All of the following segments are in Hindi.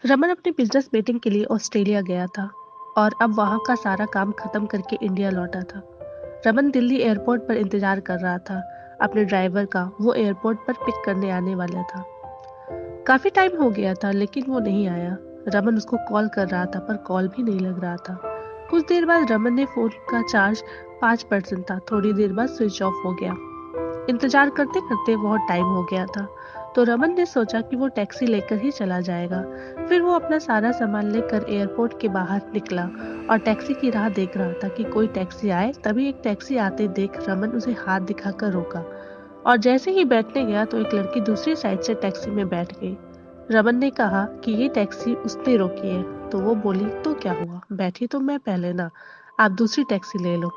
रमन अपनी बिजनेस मीटिंग के लिए ऑस्ट्रेलिया गया था और अब वहां का सारा काम खत्म करके इंडिया लौटा था। रमन दिल्ली एयरपोर्ट पर इंतजार कर रहा था अपने ड्राइवर का। वो एयरपोर्ट पर पिक करने आने वाला था। काफी टाइम हो गया था लेकिन वो नहीं आया। रमन उसको कॉल कर रहा था पर कॉल भी नहीं लग रहा था। कुछ देर बाद रमन ने फोन का चार्ज 5% था। थोड़ी देर बाद स्विच ऑफ हो गया। इंतजार करते करते बहुत टाइम हो गया था तो रमन ने सोचा कि वो टैक्सी लेकर ही चला जाएगा। फिर वो अपना सारा सामान लेकर एयरपोर्ट के बाहर निकला और टैक्सी की राह देख रहा था कि कोई टैक्सी आए। तभी एक टैक्सी आते देख रमन उसे हाथ दिखाकर रोका और जैसे ही बैठने गया तो एक लड़की दूसरी साइड से टैक्सी में बैठ गई। रमन ने कहा कि ये टैक्सी उसने रोकी है। तो वो बोली, तो क्या हुआ, बैठी तो मैं पहले ना, आप दूसरी टैक्सी ले लो।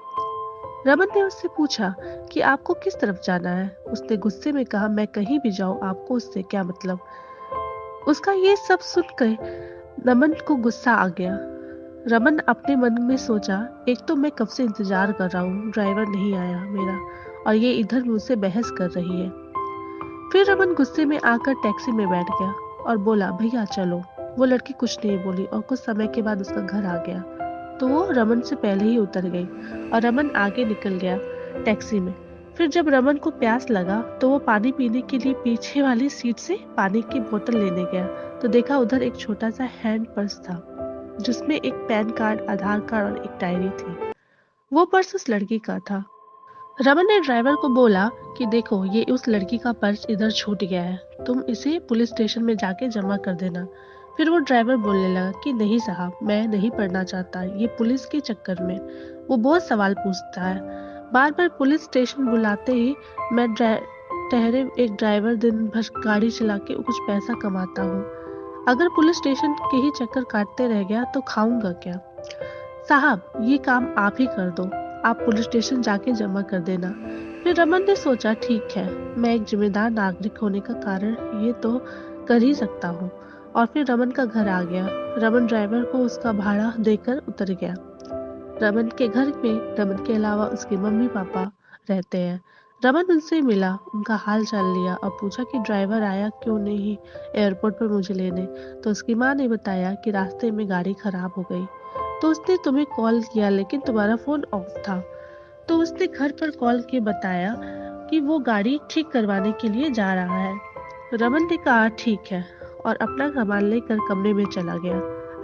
रमन ने उससे पूछा कि आपको किस तरफ जाना है। उसने गुस्से में कहा, मैं कहीं भी जाऊं, आपको उससे क्या मतलब। उसका ये सब सुनकर रमन को गुस्सा आ गया। रमन अपने मन में सोचा, एक तो मैं कब से इंतजार कर रहा हूँ, ड्राइवर नहीं आया मेरा, और ये इधर मुझसे बहस कर रही है। फिर रमन गुस्से में आकर टैक्सी में बैठ गया और बोला, भैया चलो। वो लड़की कुछ नहीं बोली और कुछ समय के बाद उसका घर आ गया तो वो रमन से पहले ही उतर गई और रमन आगे निकल गया टैक्सी में। फिर जब रमन को प्यास लगा तो वो पानी पीने के लिए पीछे वाली सीट से पानी की बोतल लेने गया तो देखा उधर एक छोटा सा हैंड पर्स था जिसमें एक पैन कार्ड, आधार कार्ड और एक डायरी थी। वो पर्स उस लड़की का था। रमन ने ड्राइवर को बोला कि देखो, ये उस लड़की का पर्स इधर छूट गया है, तुम इसे पुलिस स्टेशन में जाके जमा कर देना। फिर वो ड्राइवर बोलने लगा कि नहीं साहब, मैं नहीं पढ़ना चाहता, ये पुलिस के चक्कर में वो बहुत सवाल पूछता है, बार बार पुलिस स्टेशन बुलाते ही मैं ठहरे एक ड्राइवर दिन भर गाड़ी चला के कुछ पैसा कमाता हूँ। अगर पुलिस स्टेशन के ही चक्कर काटते रह गया तो खाऊंगा क्या। साहब, ये काम आप ही कर दो, आप पुलिस स्टेशन जाके जमा कर देना। फिर रमन ने सोचा, ठीक है, मैं एक जिम्मेदार नागरिक होने का कारण ये तो कर ही सकता हूँ। और फिर रमन का घर आ गया। रमन ड्राइवर को उसका भाड़ा देकर उतर गया। रमन के घर में रमन के अलावा उसके मम्मी पापा रहते हैं। रमन उनसे मिला, उनका हाल चाल लिया और पूछा कि ड्राइवर आया क्यों नहीं एयरपोर्ट पर मुझे लेने। तो उसकी माँ ने बताया कि रास्ते में गाड़ी खराब हो गई तो उसने तुम्हें कॉल किया लेकिन तुम्हारा फोन ऑफ था। तो उसने घर पर कॉल के बताया कि वो गाड़ी ठीक करवाने के लिए जा रहा है। रमन ने कहा ठीक है और अपना सामान लेकर कमरे में चला गया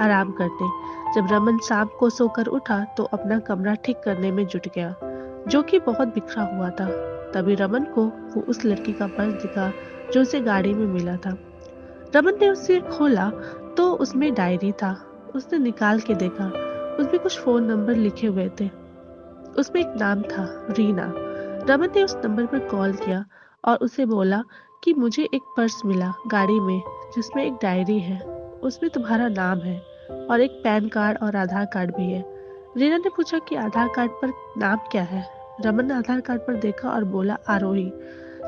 आराम करने। जब रमन शाम को सोकर उठा तो अपना कमरा ठीक करने में जुट गया जो कि बहुत बिखरा हुआ था। तभी रमन को वो उस लड़की का पर्स दिखा जो उसे गाड़ी में मिला था। रमन ने उसे खोला तो उसमें डायरी था। उसने निकाल के देखा, उसमें कुछ फोन नंबर लिखे हुए थे। उसमें एक नाम था, रीना। रमन ने उस नंबर पर कॉल किया और उसे बोला कि मुझे एक पर्स मिला गाड़ी में जिसमें एक डायरी है, उसमें तुम्हारा नाम है और एक पैन कार्ड और आधार कार्ड भी है। रीना ने पूछा कि आधार कार्ड पर नाम क्या है। रमन ने आधार कार्ड पर देखा और बोला, आरोही।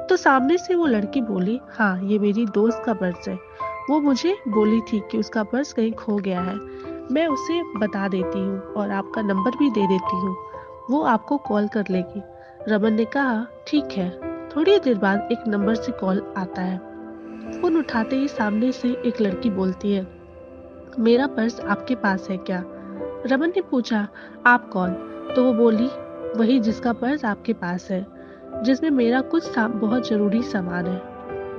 तो सामने से वो लड़की बोली, हाँ, ये मेरी दोस्त का पर्स है, वो मुझे बोली थी कि उसका पर्स कहीं खो गया है, मैं उसे बता देती हूँ और आपका नंबर भी दे देती हूँ, वो आपको कॉल कर लेगी। रमन ने कहा, ठीक है। थोड़ी देर बाद एक नंबर से कॉल आता है। फोन उठाते ही सामने से एक लड़की बोलती है, मेरा पर्स आपके पास है क्या। रमन ने पूछा, आप कौन। तो वो बोली, वही जिसका पर्स आपके पास है, जिसमें मेरा कुछ बहुत जरूरी सामान है।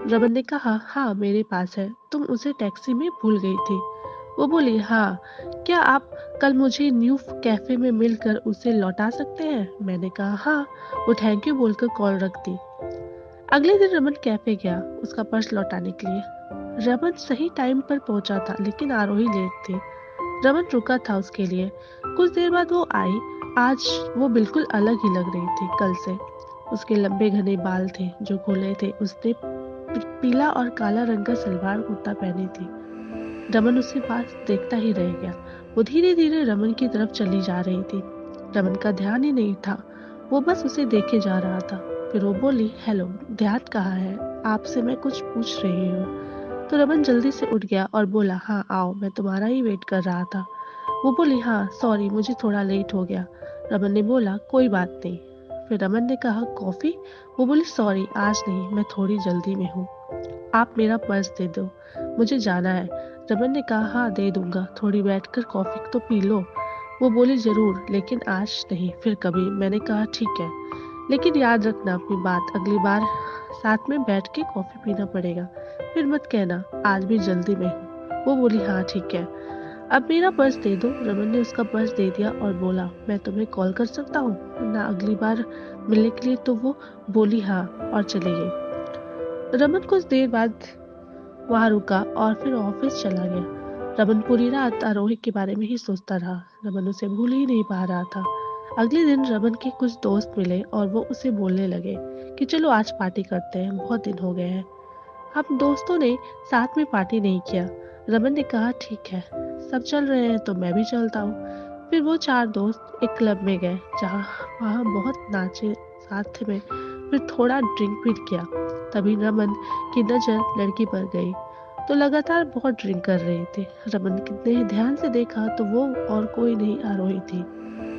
रमन ने कहा, हाँ मेरे पास है, तुम उसे टैक्सी में भूल गई थी। वो बोली, हाँ, क्या आप कल मुझे न्यू कैफे में मिलकर उसे लौटा सकते हैं। मैंने कहा, हाँ। वो थैंक यू बोलकर कॉल रख दी। अगले दिन रमन कैफे गया उसका पर्स लौटाने के लिए। रमन सही टाइम पर पहुंचा था लेकिन आरोही लेट थी। रमन रुका था उसके लिए। कुछ देर बाद वो आई। आज वो बिल्कुल अलग ही लग रही थी कल से। उसके लंबे घने बाल थे जो खुले थे। उसने पीला और काला रंग का सलवार कुर्ता पहनी थी। रमन उसे पास देखता ही रह गया। वो धीरे धीरे रमन की तरफ चली जा रही थी। रमन का ध्यान ही नहीं था, वो बस उसे देखे जा रहा था। फिर वो बोली, हेलो, ध्यान कहाँ है, आपसे मैं कुछ पूछ रही हूँ। तो रमन जल्दी से उठ गया और बोला, हाँ आओ, मैं तुम्हारा ही वेट कर रहा था। वो बोली, हाँ सॉरी, मुझे थोड़ा लेट हो गया। रमन ने बोला, कोई बात नहीं। फिर रमन ने कहा, कॉफी। वो बोली, सॉरी आज नहीं, मैं थोड़ी जल्दी में हूँ, आप मेरा पर्स दे दो, मुझे जाना है। रमन ने कहा, हाँ दे दूंगा, थोड़ी बैठकर कॉफी तो पी लो। वो बोली, जरूर, लेकिन आज नहीं, फिर कभी। मैंने कहा, ठीक है, लेकिन याद रखना अपनी बात, अगली बार साथ में बैठ के कॉफी पीना पड़ेगा। फिर मत कहना आज भी जल्दी में हूँ। वो बोली, हाँ ठीक है, अब मेरा पर्स दे दो। रमन ने उसका पर्स दे दिया और बोला, मैं तुम्हें कॉल कर सकता हूँ ना अगली बार मिलने के लिए? तो वो बोली, हाँ, और चली गई। रमन कुछ देर बाद वहां रुका और फिर ऑफिस चला गया। रमन पूरी रात आरोही के बारे में ही सोचता रहा। रमन उसे भूल ही नहीं पा रहा था। अगले दिन रमन के कुछ दोस्त मिले और वो उसे बोलने लगे कि चलो आज पार्टी करते हैं, बहुत दिन हो गए हैं। हम दोस्तों ने साथ में पार्टी नहीं किया। रमन ने कहा, ठीक है, सब चल रहे हैं तो मैं भी चलता हूँ। फिर वो चार दोस्त एक क्लब में गए जहाँ वहाँ बहुत नाचे साथ में, फिर थोड़ा ड्रिंक भी किया। तभी रमन की नजर लड़की पर गई तो लगातार बहुत ड्रिंक कर रही थी। रमन ने ध्यान से देखा तो वो और कोई नहीं, आरोही थी।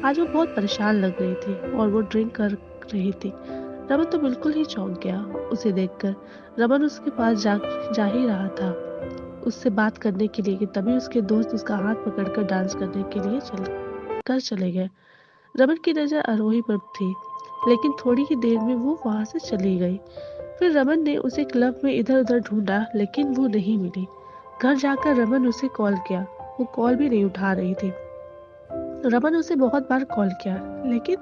आज वो बहुत परेशान लग रही थी और वो ड्रिंक कर रही थी। रमन तो बिल्कुल ही चौंक गया उसे देखकर। रमन उसके पास जा ही रहा था उससे बात करने के लिए कि तभी उसके दोस्त उसका हाथ पकड़कर डांस करने के लिए चले गए। रमन की नजर आरोही पर थी, लेकिन थोड़ी ही देर में वो वहां से चली गई। फिर रमन ने उसे क्लब में इधर उधर ढूंढा, लेकिन वो नहीं मिली। घर जाकर रमन उसे कॉल किया, वो कॉल भी नहीं उठा रही थी। रमन उसे बहुत बार कॉल किया, लेकिन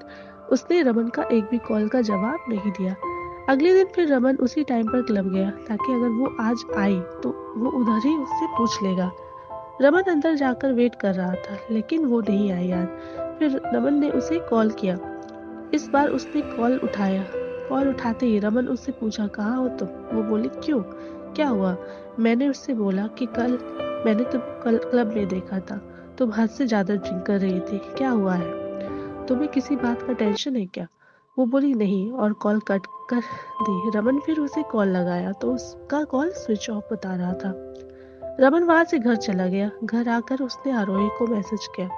उसने रमन का एक भी कॉल का जवाब नहीं दिया। अगले दिन फिर रमन उसी टाइम पर क्लब गया ताकि अगर वो आज आई तो वो उधर ही उससे पूछ लेगा। रमन अंदर जाकर वेट कर रहा था, लेकिन वो नहीं आई आज। फिर रमन ने उसे कॉल किया। इस बार उसने कॉल उठाया। कॉल उठाते ही रमन उससे पूछा, कहाँ हो तुम? वो बोली, क्यों, क्या हुआ? मैंने उससे बोला कि कल मैंने तुम कल क्लब में देखा था, तुम हद से ज्यादा ड्रिंक कर रही थी, क्या हुआ है? तुम्हें किसी बात का टेंशन है क्या? वो बोली, नहीं, और कॉल कट कर दी। रमन फिर उसे कॉल लगाया तो उसका कॉल स्विच ऑफ बता रहा था। रमन वहां से घर चला गया। घर आकर उसने आरोही को मैसेज किया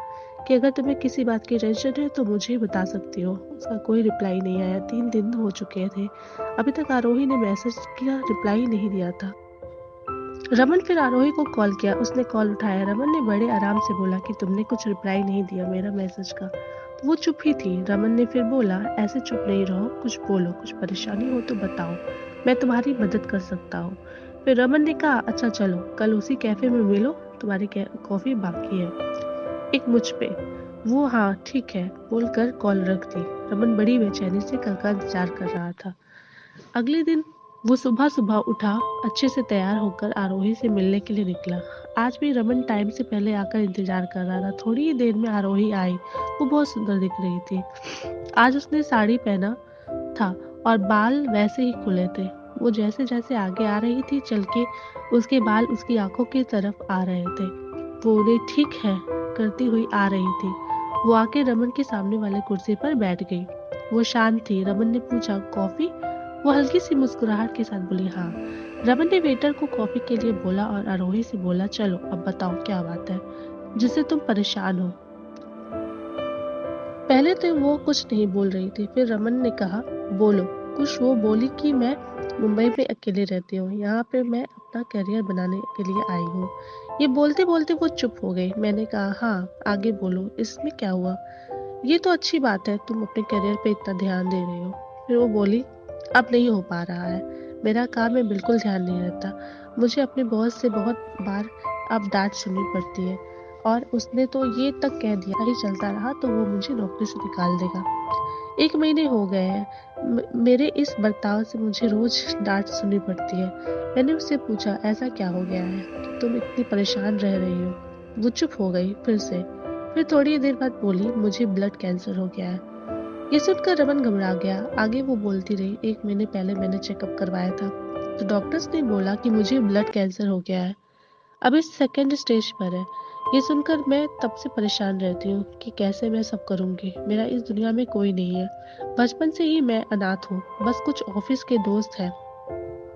कि अगर तुम्हें किसी बात की टेंशन है तो मुझे बता सकती हो। उसका कोई रिप्लाई नहीं आया। 3 दिन हो चुके थे, अभी तक आरोही ने मैसेज किया रिप्लाई नहीं दिया था। रमन फिर आरोही को कॉल किया। उसने कॉल उठाया। रमन ने बड़े आराम से बोला कि तुमने कुछ रिप्लाई नहीं दिया मेरा मैसेज का। वो चुप ही थी। रमन ने फिर बोला, ऐसे चुप नहीं रहो, कुछ बोलो, कुछ परेशानी हो तो बताओ, मैं तुम्हारी मदद कर सकता हूँ। फिर रमन ने कहा, अच्छा चलो कल उसी कैफे में मिलो, तुम्हारी कॉफी बाकी है एक मुझ पे। वो, हाँ ठीक है, बोलकर कॉल रख दी। रमन बड़ी बेचैनी से कल का इंतजार कर रहा था। अगले दिन वो सुबह सुबह उठा, अच्छे से तैयार होकर आरोही से मिलने के लिए निकला। आज भी रमन टाइम से पहले आकर इंतजार कर रहा था। थोड़ी ही देर में आरोही आई। वो बहुत सुंदर दिख रही थी। आज उसने साड़ी पहना था और बाल वैसे ही खुले थे। वो जैसे जैसे आगे आ रही थी चल के उसके बाल उसकी आंखों की तरफ आ रहे थे। वो उन्हें ठीक है करती हुई आ रही थी। वो आके रमन के सामने वाले कुर्सी पर बैठ गई। वो शांत थी। रमन ने पूछा, कॉफी? वो हल्की सी मुस्कुराहट के साथ बोली, हाँ। रमन ने वेटर को कॉफी के लिए बोला और आरोही से बोला, चलो अब बताओ क्या बात है जिससे तुम परेशान हो। पहले तो वो कुछ नहीं बोल रही थी। फिर रमन ने कहा, बोलो कुछ। वो बोली कि मैं मुंबई में अकेले रहती हूँ, यहाँ पे मैं अपना करियर बनाने के लिए आई हूँ। ये बोलते बोलते वो चुप हो गई। मैंने कहा, हाँ आगे बोलो, इसमें क्या हुआ? ये तो अच्छी बात है, तुम अपने करियर पे इतना ध्यान दे रही हो। फिर वो बोली, अब नहीं हो पा रहा है, मेरा काम में बिल्कुल ध्यान नहीं रहता। मुझे अपने बॉस से बहुत बार अब डांट सुननी पड़ती है और उसने तो ये तक कह दिया ही चलता रहा तो वो मुझे नौकरी से निकाल देगा। 1 महीने हो गए हैं मेरे इस बर्ताव से मुझे रोज डांट सुननी पड़ती है। मैंने उससे पूछा, ऐसा क्या हो गया है कि तुम इतनी परेशान रह रही हो? वो चुप हो गई फिर से। फिर थोड़ी देर बाद बोली, मुझे ब्लड कैंसर हो गया है। ये सुनकर रमन घबरा गया। आगे वो बोलती रही, 1 महीने पहले मैंने चेकअप करवाया था तो डॉक्टर्स ने बोला कि मुझे ब्लड कैंसर हो गया है, अभी सेकेंड स्टेज पर है। ये सुनकर मैं तब से परेशान रहती हूँ कि कैसे मैं सब करूँगी। मेरा इस दुनिया में कोई नहीं है। बचपन से ही मैं अनाथ हूँ, बस कुछ ऑफिस के दोस्त हैं।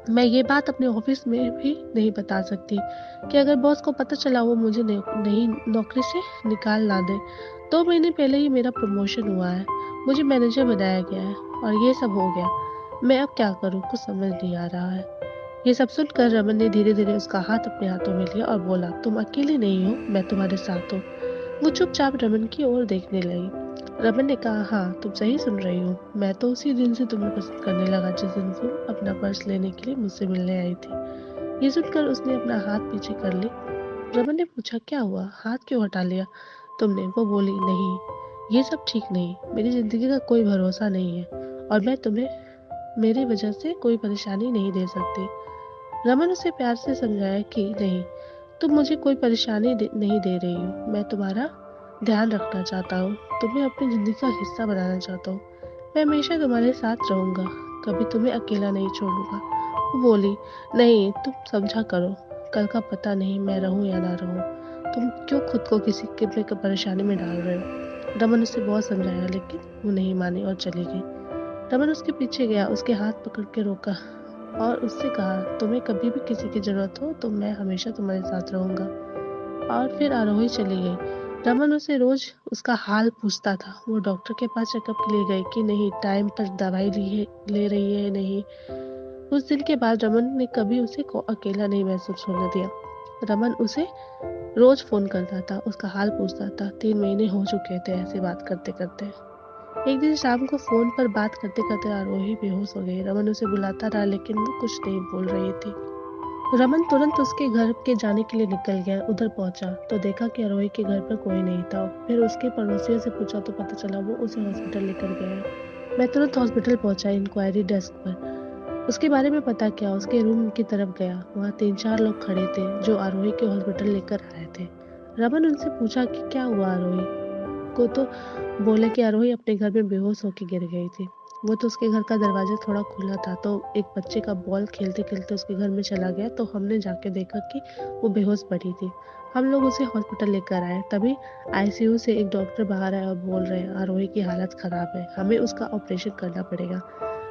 मैं ये बात अपने ऑफिस में भी नहीं बता सकती कि अगर बॉस को पता चला वो मुझे नहीं नौकरी से निकाल ना दे। 2 महीने पहले ही मेरा प्रमोशन हुआ है, मुझे मैनेजर बनाया गया है और ये सब हो गया। मैं अब क्या करूँ, कुछ समझ नहीं आ रहा है। ये सब सुनकर रमन ने धीरे-धीरे उसका हाथ अपने हाथों में लिया और बोला, तुम अकेले नहीं हो, मैं तुम्हारे साथ हूँ। वो चुपचाप रमन की ओर देखने लगी। रमन ने कहा, हाँ, तुम सही सुन रही हो। मैं तो उसी दिन से तुम्हें पसंद करने लगा जिस दिन तुम अपना पर्स लेने के लिए मुझसे मिलने आई थी। ये सुनकर उसने अपना हाथ पीछे कर ली। रमन ने पूछा, क्या हुआ? हाथ क्यों हटा लिया तुमने? वो बोली, नहीं, ये सब ठीक नहीं। मेरी जिंदगी का कोई भरोसा नहीं है और मैं तुम्हें मेरी वजह से कोई परेशानी नहीं दे सकती। रमन उसे प्यार से समझाया कि नहीं, तुम मुझे कोई परेशानी नहीं दे रही हो। मैं तुम्हारा ध्यान रखना चाहता हूँ, तुम्हें अपनी जिंदगी का हिस्सा बनाना चाहता हूँ। मैं हमेशा तुम्हारे साथ रहूंगा, कभी तुम्हें अकेला नहीं छोड़ूंगा। वो बोली, नहीं, तुम समझा करो, कल का पता नहीं मैं रहूं या ना रहूं। तुम क्यों खुद को किसी के परेशानी में डाल रहे हो? रमन उसे बहुत समझाया लेकिन वो नहीं मानी और चली गई। रमन उसके पीछे गया, उसके हाथ पकड़ के रोका और उससे कहा, तुम्हें कभी भी किसी की जरूरत हो तो मैं हमेशा तुम्हारे साथ रहूंगा। और फिर आरोही चली गई। रमन उसे रोज उसका हाल पूछता था। वो डॉक्टर के पास चेकअप के लिए गई कि नहीं, टाइम पर दवाई ले रही है नहीं। उस दिन के बाद रमन ने कभी उसे अकेला नहीं महसूस होने दिया। रमन उसे रोज फोन करता था, उसका हाल पूछता था। 3 महीने हो चुके थे ऐसे बात करते करते। एक दिन शाम को फोन पर बात करते करते आरोही बेहोश हो गई। रमन उसे बुलाता रहा लेकिन वो कुछ नहीं बोल रही थी। रमन तुरंत उसके घर के जाने के लिए निकल गया। उधर पहुंचा तो देखा कि आरोही के घर पर कोई नहीं था। फिर उसके पड़ोसियों से पूछा तो पता चला वो उसे हॉस्पिटल लेकर गया। मैं तुरंत हॉस्पिटल पहुंचा, इंक्वायरी डेस्क पर उसके बारे में पता किया। उसके रूम की तरफ गया, वहाँ 3-4 लोग खड़े थे जो आरोही के हॉस्पिटल लेकर आए थे। रमन उनसे पूछा कि क्या हुआ आरोही को, तो बोले कि आरोही अपने घर में बेहोश होकर गिर गई थी। वो तो उसके घर का दरवाजा थोड़ा खुला था तो एक बच्चे का बॉल खेलते खेलते उसके घर में चला गया, तो हमने जाके देखा कि वो बेहोश पड़ी थी। हम लोग उसे हॉस्पिटल लेकर आए। तभी आईसीयू से एक डॉक्टर बाहर आया और बोल रहे हैं आरोही की हालत खराब है, हमें उसका ऑपरेशन करना पड़ेगा।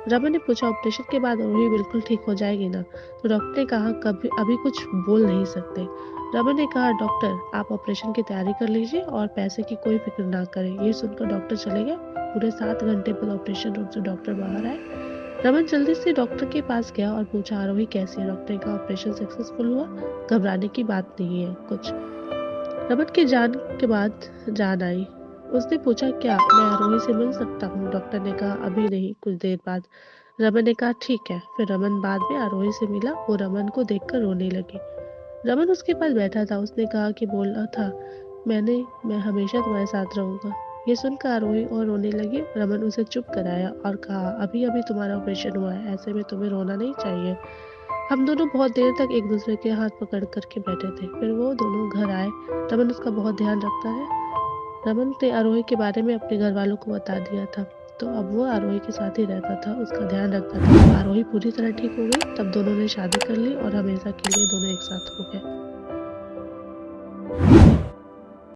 रमन ने पूछा, ऑपरेशन के बाद आरोही बिल्कुल ठीक हो जाएगी ना? तो डॉक्टर ने कहा, कभी अभी कुछ बोल नहीं सकते। रमन ने कहा, डॉक्टर आप ऑपरेशन की तैयारी कर लीजिए और पैसे की कोई फिक्र ना करें। ये सुनकर डॉक्टर चले गए। पूरे 7 घंटे बाद ऑपरेशन रूम से डॉक्टर बाहर आए। रमन जल्दी से डॉक्टर के पास गया और पूछा, आरोही कैसी है? डॉक्टर ने कहा, ऑपरेशन सक्सेसफुल हुआ, घबराने की बात नहीं है कुछ। रमन के जान के बाद जान आई। उसने पूछा, क्या मैं आरोही से मिल सकता हूँ? डॉक्टर ने कहा, अभी नहीं, कुछ देर बाद। रमन ने कहा, ठीक है। फिर रमन बाद में आरोही से मिला। वो रमन को देखकर रोने लगी। रमन उसके पास बैठा था। उसने कहा कि बोला था मैं हमेशा तुम्हारे साथ रहूंगा। ये सुनकर आरोही और रोने लगी। रमन उसे चुप कराया और कहा, अभी अभी तुम्हारा ऑपरेशन हुआ है, ऐसे में तुम्हें रोना नहीं चाहिए। हम दोनों बहुत देर तक एक दूसरे के हाथ पकड़ करके बैठे थे। फिर वो दोनों घर आए। रमन उसका बहुत ध्यान रखता है। रमन ने आरोही के बारे में अपने घर वालों को बता दिया था, तो अब वो आरोही के साथ ही रहता था, उसका ध्यान रखता था। जब आरोही पूरी तरह ठीक हो गई तब दोनों ने शादी कर ली और हमेशा के लिए दोनों एक साथ हो गए।